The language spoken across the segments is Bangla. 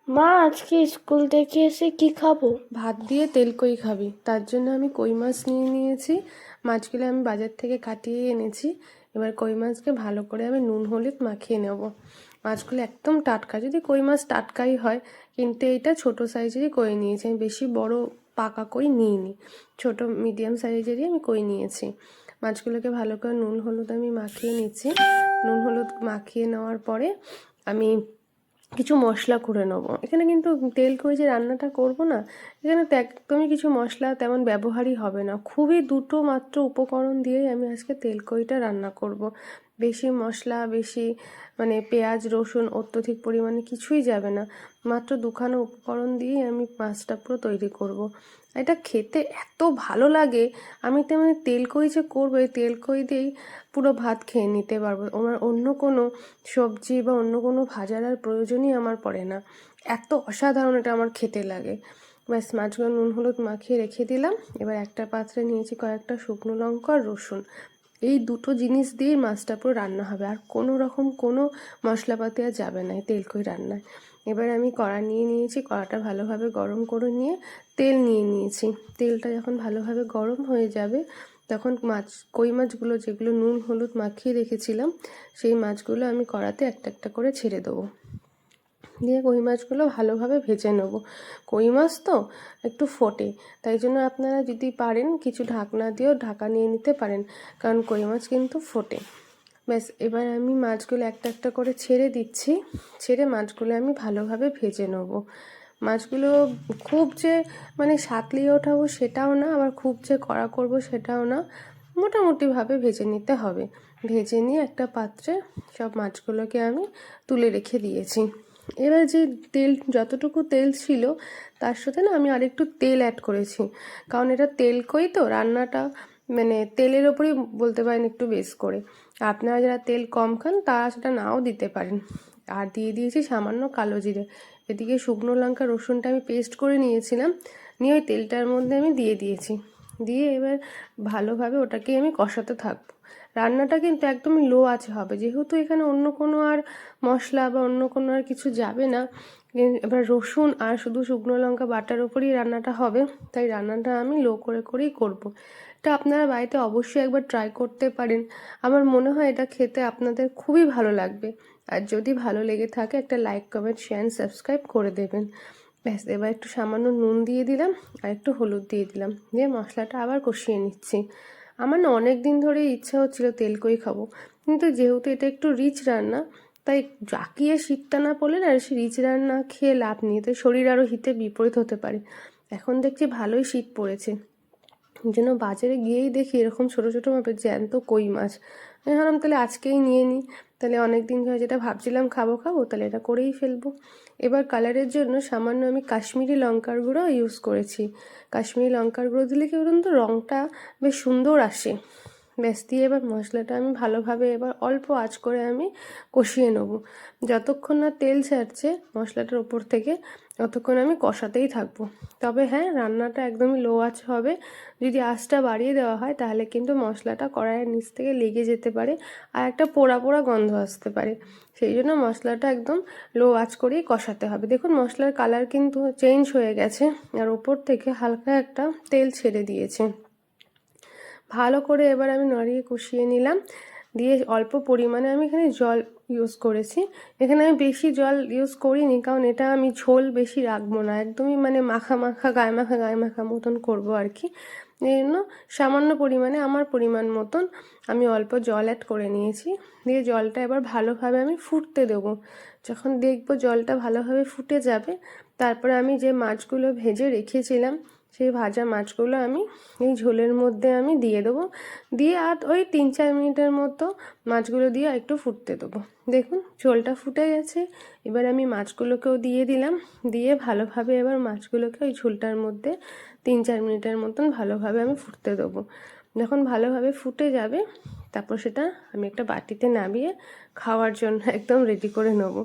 মা, আজকে স্কুল থেকে এসে কি খাবো? ভাত দিয়ে তেল কই খাবি, তার জন্য আমি কই মাছ নিয়ে নিয়েছি। মাছগুলো আমি বাজার থেকে কাটিয়ে এনেছি। এবার কই মাছকে ভালো করে আমি নুন হলুদ মাখিয়ে নেব। মাছগুলো একদম টাটকা, যদি কই মাছ টাটকাই হয়, কিন্তু এইটা ছোট সাইজেরই কই নিয়েছি আমি, বেশি বড় পাকা কই নিইনি, ছোট মিডিয়াম সাইজেরই আমি কই নিয়েছি। মাছগুলোকে ভালো করে নুন হলুদ আমি মাখিয়ে নিচ্ছি। নুন হলুদ মাখিয়ে নেওয়ার পরে আমি কিছু মশলা করে নেবো। এখানে কিন্তু তেল কই যে রান্নাটা করব না, এখানে তো একদমই কিছু মশলা তেমন ব্যবহারই হবে না, খুবই দুটো মাত্র উপকরণ দিয়েই আমি আজকে তেল কইটা রান্না করব। বেশি মশলা, বেশি পেঁয়াজ রসুন অত্যধিক পরিমাণে কিছুই যাবে না, মাত্র দুখানা উপকরণ দিয়েই আমি মাছটা পুরো তৈরি করব। এটা খেতে এত ভালো লাগে, আমি তেমনি তেল কই যে করবো, এই তেল কই দিয়েই পুরো ভাত খেয়ে নিতে পারবো। আমার অন্য কোনো সবজি বা অন্য কোনো ভাজার আর প্রয়োজনই আমার পড়ে না, এত অসাধারণ এটা আমার খেতে লাগে। ব্যাস, মাছগুলো নুন হলুদ মাখিয়ে রেখে দিলাম। এবার একটা পাত্রে নিয়েছি কয়েকটা শুকনো লঙ্কা আর রসুন, এই দুটো জিনিস দিয়েই মাছটা পুরো রান্না হবে, আর কোনো রকম কোনো মশলাপাতি আর যাবে না এই তেলকই রান্নায়। এবার আমি কড়া নিয়ে নিয়েছি, কড়াটা ভালোভাবে গরম করে নিয়ে তেল নিয়ে নিয়েছি। তেলটা যখন ভালোভাবে গরম হয়ে যাবে, তখন কই মাছগুলো যেগুলো নুন হলুদ মাখিয়ে রেখেছিলাম, সেই মাছগুলো আমি কড়াতে একটা একটা করে ছেড়ে দেবো। দিয়ে কই মাছগুলো ভালোভাবে ভেজে নেব। কই মাছ তো একটু ফোটে, তাই জন্য আপনারা যদি পারেন কিছু ঢাকনা দিয়েও ঢাকা নিয়ে নিতে পারেন, কারণ কই মাছ কিন্তু ফোটে। ব্যাস, এবার আমি মাছগুলো একটা একটা করে ছেড়ে দিচ্ছি। ছেড়ে মাছগুলো আমি ভালোভাবে ভেজে নেব। মাছগুলো খুব যে সাঁতলিয়ে ওঠাবো সেটাও না, আবার খুব যে কড়া করব সেটাও না, মোটামুটিভাবে ভেজে নিতে হবে। ভেজে নিয়ে একটা পাত্রে সব মাছগুলোকে আমি তুলে রেখে দিয়েছি। এবার যে তেল, যতটুকু তেল ছিল তার সাথে না আমি আরেকটু তেল অ্যাড করেছি, কারণ এটা তেল কই তো রান্নাটা তেলের ওপরেই বলতে পারেন একটু বেশ করে। আপনারা যারা তেল কম খান তারা সেটা নাও দিতে পারেন। আর দিয়ে দিয়েছি সামান্য কালো জিরে। এদিকে শুকনো লঙ্কা রসুনটা আমি পেস্ট করে নিয়েছিলাম, নিয়ে ওই তেলটার মধ্যে আমি দিয়ে দিয়েছি। দিয়ে এবার ভালোভাবে ওটাকে আমি কষাতে থাকবো। রান্নাটা কিন্তু একদমই লো আঁচে হবে, যেহেতু এখানে অন্য কোনো আর মশলা বা অন্য কোনো আর কিছু যাবে না। এবার রসুন আর শুধু শুকনো লঙ্কা বাটার ওপরই রান্নাটা হবে, তাই রান্নাটা আমি লো করে করেই করব। এটা আপনারা বাড়িতে অবশ্যই একবার ট্রাই করতে পারেন। আমার মনে হয় এটা খেতে আপনাদের খুবই ভালো লাগবে। আর যদি ভালো লেগে থাকে একটা লাইক কমেন্ট শেয়ার সাবস্ক্রাইব করে দেবেন। ব্যাস, এবার একটু সামান্য নুন দিয়ে দিলাম আর একটু হলুদ দিয়ে দিলাম, দিয়ে মশলাটা আবার কষিয়ে নিচ্ছি। আমার না অনেক দিন ধরে ইচ্ছা হচ্ছিলো তেল কই খাবো, কিন্তু যেহেতু এটা একটু রিচ রান্না, তাই জাকিয়ে শীতটা না পড়লে না সে রিচ রান্না খেয়ে লাভ নেই, তাই শরীর আরও হিতে বিপরীত হতে পারে। এখন দেখছি ভালোই শীত পড়েছে, যেন বাজারে গিয়েই দেখি এরকম ছোটো ছোটো মাপের জ্যান্ত কই মাছ। আমি ভাবলাম তাহলে আজকেই নিয়ে নিই, তাহলে অনেক দিন ধরে যেটা ভাবছিলাম খাবো খাবো, তাহলে এটা করেই ফেলবো। এবার কালারের জন্য সামান্য আমি কাশ্মীরি লঙ্কার গুঁড়ো ইউজ করেছি। কাশ্মীরি লঙ্কার গুঁড়ো দিলে কি বলুন তো, রঙটা বেশ সুন্দর আসে। ব্যাস, দিয়ে এবার মশলাটা আমি ভালোভাবে এবার অল্প আঁচ করে আমি কষিয়ে নেব। যতক্ষণ না তেল ছাড়ছে মশলাটার ওপর থেকে, ততক্ষণ আমি কষাতেই থাকবো। তবে হ্যাঁ, রান্নাটা একদমই লো আঁচ হবে। যদি আঁচটা বাড়িয়ে দেওয়া হয় তাহলে কিন্তু মশলাটা কড়াইয়ের নিচ থেকে লেগে যেতে পারে, আর একটা পোড়া পোড়া গন্ধ আসতে পারে। সেই জন্য মশলাটা একদম লো আঁচ করেই কষাতে হবে। দেখুন মশলার কালার কিন্তু চেঞ্জ হয়ে গেছে, আর ওপর থেকে হালকা একটা তেল ছেড়ে দিয়েছে। ভালো করে এবার আমি নাড়িয়ে কষিয়ে নিলাম, দিয়ে অল্প পরিমাণে আমি এখানে জল ইউজ করেছি। এখানে আমি বেশি জল ইউজ করিনি, কারণ এটা আমি ঝোল বেশি রাখবো না, একদমই মাখা মাখা গায়ে মাখা মতন করবো আর কি। এই জন্য সামান্য পরিমাণে আমার পরিমাণ মতন আমি অল্প জল অ্যাড করে নিয়েছি। দিয়ে জলটা এবার ভালোভাবে আমি ফুটতে দেবো। যখন দেখবো জলটা ভালোভাবে ফুটে যাবে, তারপরে আমি যে মাছগুলো ভেজে রেখেছিলাম সেই ভাজা মাছগুলো আমি এই ঝোলের মধ্যে আমি দিয়ে দেবো। দিয়ে আর ওই 3-4 মিনিটের মতো মাছগুলো দিয়ে একটু ফুটতে দেবো। দেখুন ঝোলটা ফুটে গেছে, এবার আমি মাছগুলোকেও দিয়ে দিলাম। দিয়ে ভালোভাবে এবার মাছগুলোকে ওই ঝোলটার মধ্যে 3-4 মিনিটের মতন ভালোভাবে আমি ফুটতে দেবো। যখন ভালোভাবে ফুটে যাবে, তারপর সেটা আমি একটা বাটিতে নামিয়ে খাওয়ার জন্য একদম রেডি করে নেবো।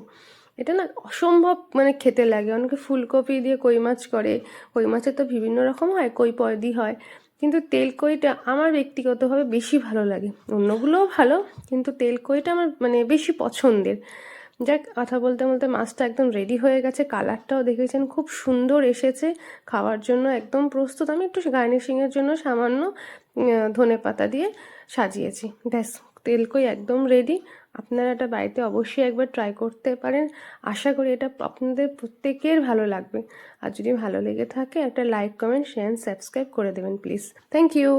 এটা না অসম্ভব খেতে লাগে। অনেকে ফুলকপি দিয়ে কই মাছ করে, কই মাছের তো বিভিন্ন রকম হয়, কই পয়দি হয়, কিন্তু তেল কইটা আমার ব্যক্তিগতভাবে বেশি ভালো লাগে। অন্যগুলোও ভালো, কিন্তু তেল কইটা আমার বেশি পছন্দের। যাক, কথা বলতে বলতে মাছটা একদম রেডি হয়ে গেছে, কালারটাও দেখেছেন খুব সুন্দর এসেছে, খাওয়ার জন্য একদম প্রস্তুত। আমি একটু গার্নিশিংয়ের জন্য সামান্য ধনেপাতা দিয়ে সাজিয়েছি, ব্যাস। তেলকই একদম রেডি। আপনারা এটা বাড়িতে অবশ্যই একবার ট্রাই করতে পারেন। আশা করি এটা আপনাদের প্রত্যেকের ভালো লাগবে। আর যদি ভালো লেগে থাকে একটা লাইক, কমেন্ট, শেয়ার, সাবস্ক্রাইব করে দেবেন প্লিজ। Thank you.